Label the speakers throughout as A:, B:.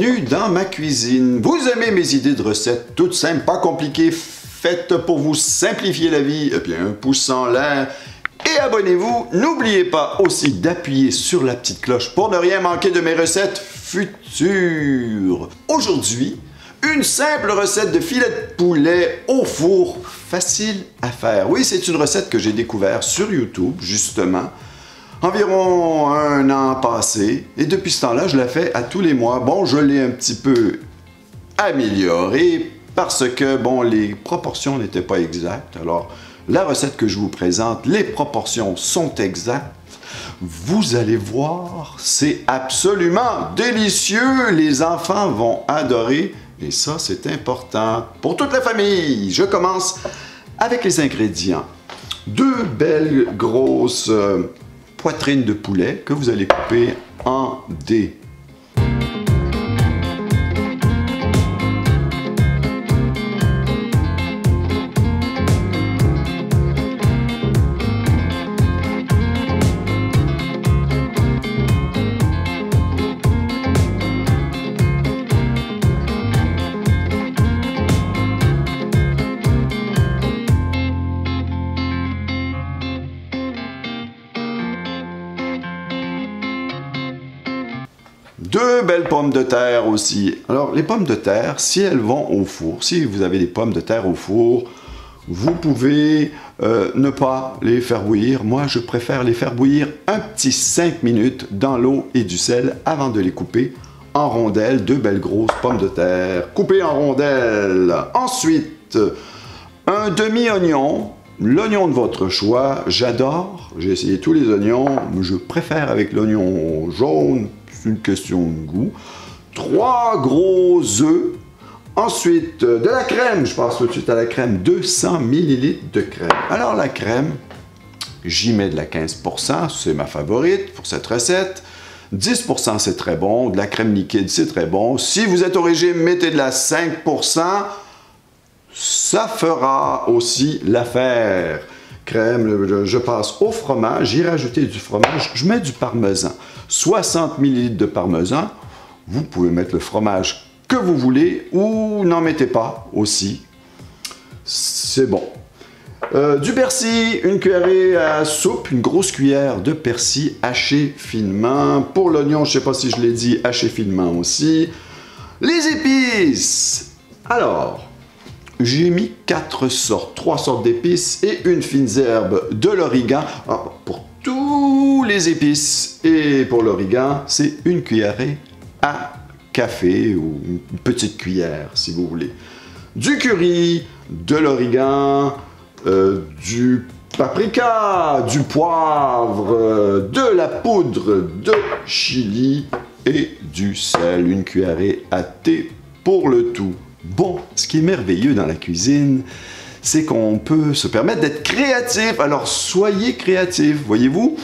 A: bienvenue dans ma cuisine. Vous aimez mes idées de recettes toutes simples, pas compliquées, faites pour vous simplifier la vie? Eh bien, un pouce en l'air et abonnez-vous. N'oubliez pas aussi d'appuyer sur la petite cloche pour ne rien manquer de mes recettes futures. Aujourd'hui, une simple recette de filet de poulet au four, facile à faire. Oui, c'est une recette que j'ai découverte sur YouTube, justement, environ un an passé. Et depuis ce temps-là, je la fais à tous les mois. Bon, je l'ai un petit peu améliorée parce que, bon, les proportions n'étaient pas exactes. Alors, la recette que je vous présente, les proportions sont exactes. Vous allez voir, c'est absolument délicieux. Les enfants vont adorer. Et ça, c'est important pour toute la famille. Je commence avec les ingrédients. 2 belles grosses poitrines de poulet que vous allez couper en dés. Deux belles pommes de terre aussi. Alors, les pommes de terre, si elles vont au four, si vous avez des pommes de terre au four, vous pouvez ne pas les faire bouillir. Moi, je préfère les faire bouillir un petit 5 minutes dans l'eau et du sel avant de les couper en rondelles. 2 belles grosses pommes de terre coupées en rondelles. Ensuite, un demi-oignon. L'oignon de votre choix, j'adore. J'ai essayé tous les oignons. Je préfère avec l'oignon jaune. C'est une question de goût. 3 gros œufs. Ensuite, de la crème. Je passe tout de suite à la crème. 200 ml de crème. Alors, la crème, j'y mets de la 15%. C'est ma favorite pour cette recette. 10%, c'est très bon. De la crème liquide, c'est très bon. Si vous êtes au régime, mettez de la 5%. Ça fera aussi l'affaire. Crème, je passe au fromage. J'ai rajouté du fromage. Je mets du parmesan. 60 ml de parmesan. Vous pouvez mettre le fromage que vous voulez ou n'en mettez pas aussi. C'est bon. Du persil, une cuillerée à soupe, une grosse cuillère de persil haché finement. Pour l'oignon, je ne sais pas si je l'ai dit, haché finement aussi. Les épices. Alors, j'ai mis 3 sortes d'épices et une fine herbe de l'origan. Pour tous les épices et pour l'origan, c'est une cuillerée à café ou une petite cuillère si vous voulez. Du curry, de l'origan, du paprika, du poivre, de la poudre de chili et du sel. Une cuillerée à thé pour le tout. Bon, ce qui est merveilleux dans la cuisine, c'est qu'on peut se permettre d'être créatif. Alors, soyez créatifs, voyez-vous.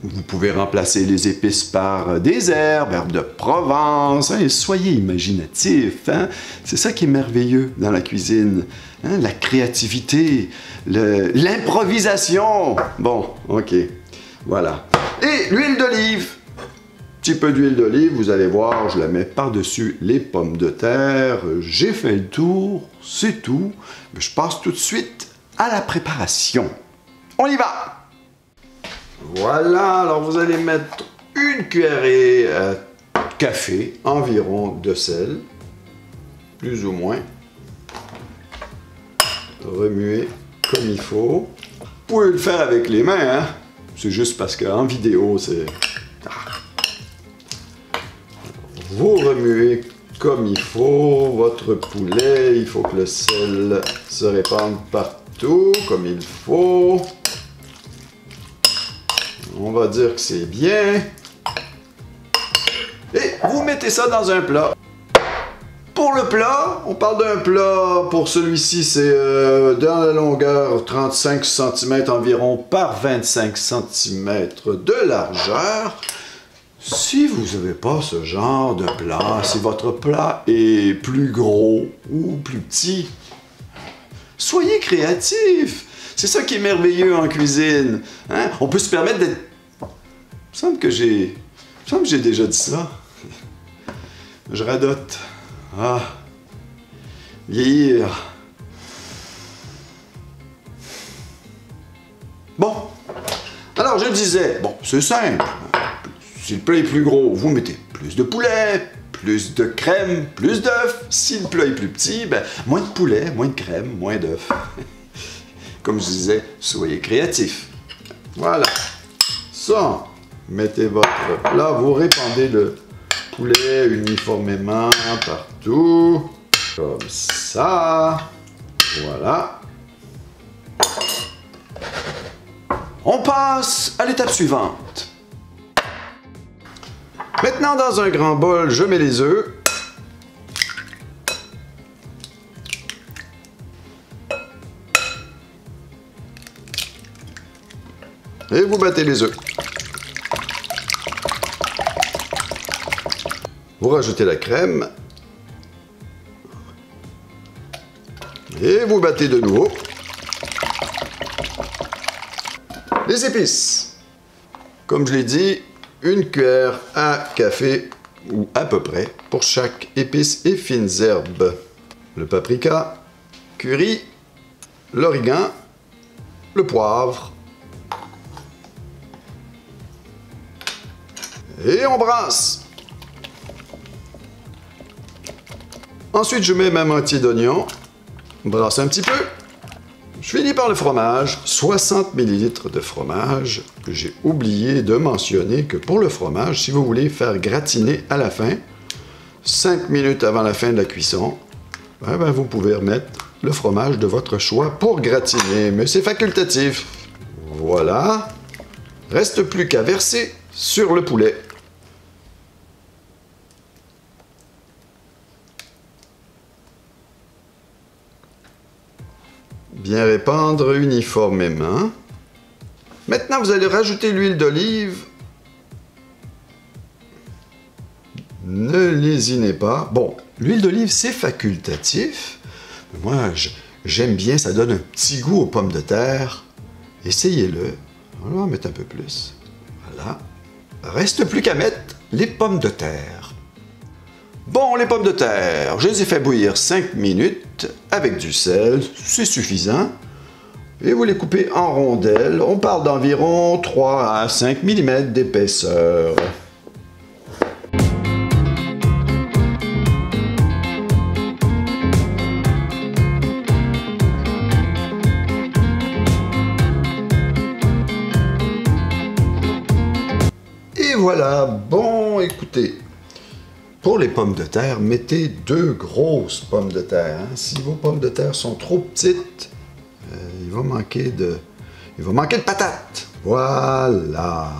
A: Vous pouvez remplacer les épices par des herbes de Provence. Hein, soyez imaginatifs. Hein. C'est ça qui est merveilleux dans la cuisine. Hein, la créativité, l'improvisation. Bon, ok. Voilà. Et l'huile d'olive. Petit peu d'huile d'olive, vous allez voir, je la mets par-dessus les pommes de terre. J'ai fait le tour, c'est tout. Je passe tout de suite à la préparation. On y va! Voilà, alors vous allez mettre une cuillerée à café environ de sel, plus ou moins. Remuer comme il faut. Vous pouvez le faire avec les mains, hein? C'est juste parce qu'en vidéo, c'est... Vous remuez comme il faut votre poulet. Il faut que le sel se répande partout comme il faut. On va dire que c'est bien. Et vous mettez ça dans un plat. Pour le plat, on parle d'un plat, pour celui-ci, c'est dans la longueur 35 cm environ par 25 cm de largeur. Si vous n'avez pas ce genre de plat, si votre plat est plus gros ou plus petit, soyez créatifs. C'est ça qui est merveilleux en cuisine. Hein? On peut se permettre d'être... Il me semble que j'ai déjà dit ça. Je radote. Ah, vieillir. Bon, alors je disais, bon, c'est simple. Si le plat est plus gros, vous mettez plus de poulet, plus de crème, plus d'œufs. Si le plat est plus petit, ben, moins de poulet, moins de crème, moins d'œufs. Comme je disais, soyez créatifs. Voilà. Ça, mettez votre plat, vous répandez le poulet uniformément partout. Comme ça. Voilà. On passe à l'étape suivante. Maintenant, dans un grand bol, je mets les œufs. Et vous battez les œufs. Vous rajoutez la crème. Et vous battez de nouveau. Les épices. Comme je l'ai dit, une cuillère à café, ou à peu près, pour chaque épice et fines herbes. Le paprika, curry, l'origan, le poivre. Et on brasse. Ensuite, je mets ma moitié d'oignon, brasse un petit peu. Je finis par le fromage, 60 ml de fromage. J'ai oublié de mentionner que pour le fromage, si vous voulez faire gratiner à la fin, 5 minutes avant la fin de la cuisson, vous pouvez remettre le fromage de votre choix pour gratiner, mais c'est facultatif. Voilà. Reste plus qu'à verser sur le poulet. Bien répandre uniformément. Maintenant, vous allez rajouter l'huile d'olive. Ne lésinez pas. Bon, l'huile d'olive, c'est facultatif. Moi, j'aime bien, ça donne un petit goût aux pommes de terre. Essayez-le. On va en mettre un peu plus. Voilà. Reste plus qu'à mettre les pommes de terre. Bon, les pommes de terre, je les ai fait bouillir 5 minutes avec du sel, c'est suffisant. Et vous les coupez en rondelles. On parle d'environ 3 à 5 mm d'épaisseur. Et voilà, bon, écoutez. Pour les pommes de terre, mettez 2 grosses pommes de terre. Hein. Si vos pommes de terre sont trop petites, il va manquer de patates. Voilà.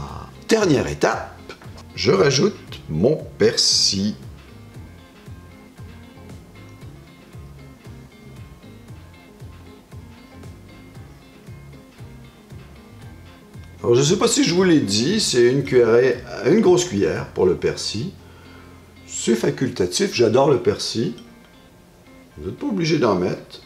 A: Dernière étape, je rajoute mon persil. Alors, je ne sais pas si je vous l'ai dit, c'est une grosse cuillère pour le persil. C'est facultatif, j'adore le persil. Vous n'êtes pas obligé d'en mettre.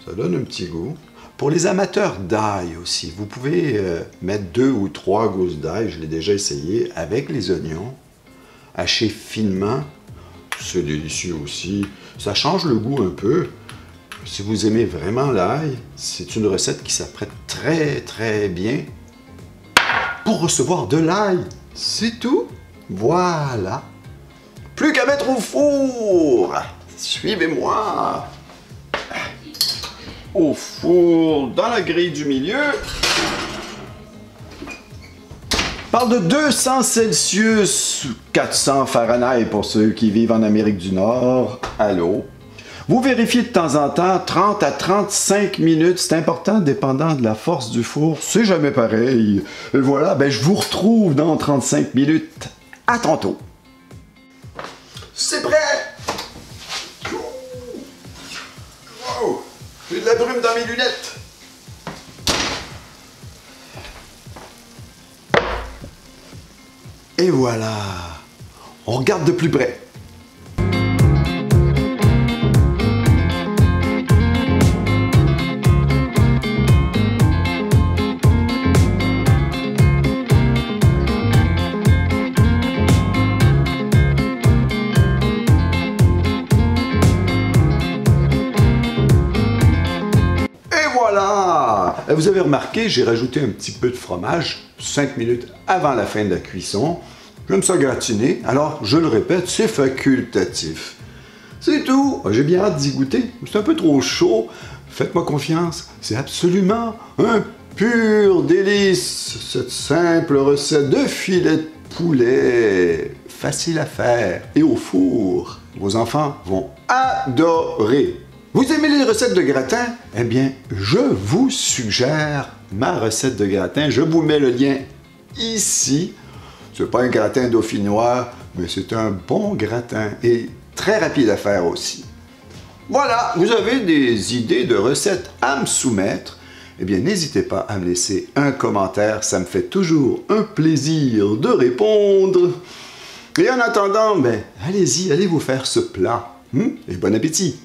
A: Ça donne un petit goût. Pour les amateurs d'ail aussi, vous pouvez mettre 2 ou 3 gousses d'ail, je l'ai déjà essayé, avec les oignons, hachés finement. C'est délicieux aussi. Ça change le goût un peu. Si vous aimez vraiment l'ail, c'est une recette qui s'apprête très très bien pour recevoir de l'ail. C'est tout. Voilà. Plus qu'à mettre au four. Suivez-moi. Au four, dans la grille du milieu. Parle de 200 Celsius, 400 Fahrenheit pour ceux qui vivent en Amérique du Nord, à l'eau. Vous vérifiez de temps en temps, 30 à 35 minutes, c'est important, dépendant de la force du four, c'est jamais pareil. Et voilà, je vous retrouve dans 35 minutes. À tantôt. C'est prêt! Wow! J'ai de la brume dans mes lunettes. Et voilà! On regarde de plus près. vous avez remarqué, j'ai rajouté un petit peu de fromage 5 minutes avant la fin de la cuisson. J'aime ça gratiner, alors je le répète, c'est facultatif. C'est tout, j'ai bien hâte d'y goûter. C'est un peu trop chaud, faites-moi confiance, c'est absolument un pur délice, cette simple recette de filet de poulet, facile à faire et au four. Vos enfants vont adorer. Vous aimez les recettes de gratin? Eh bien, je vous suggère ma recette de gratin. Je vous mets le lien ici. C'est pas un gratin dauphinois, mais c'est un bon gratin et très rapide à faire aussi. Voilà, vous avez des idées de recettes à me soumettre. Eh bien, n'hésitez pas à me laisser un commentaire. Ça me fait toujours un plaisir de répondre. Et en attendant, allez-y, allez vous faire ce plat. Et bon appétit!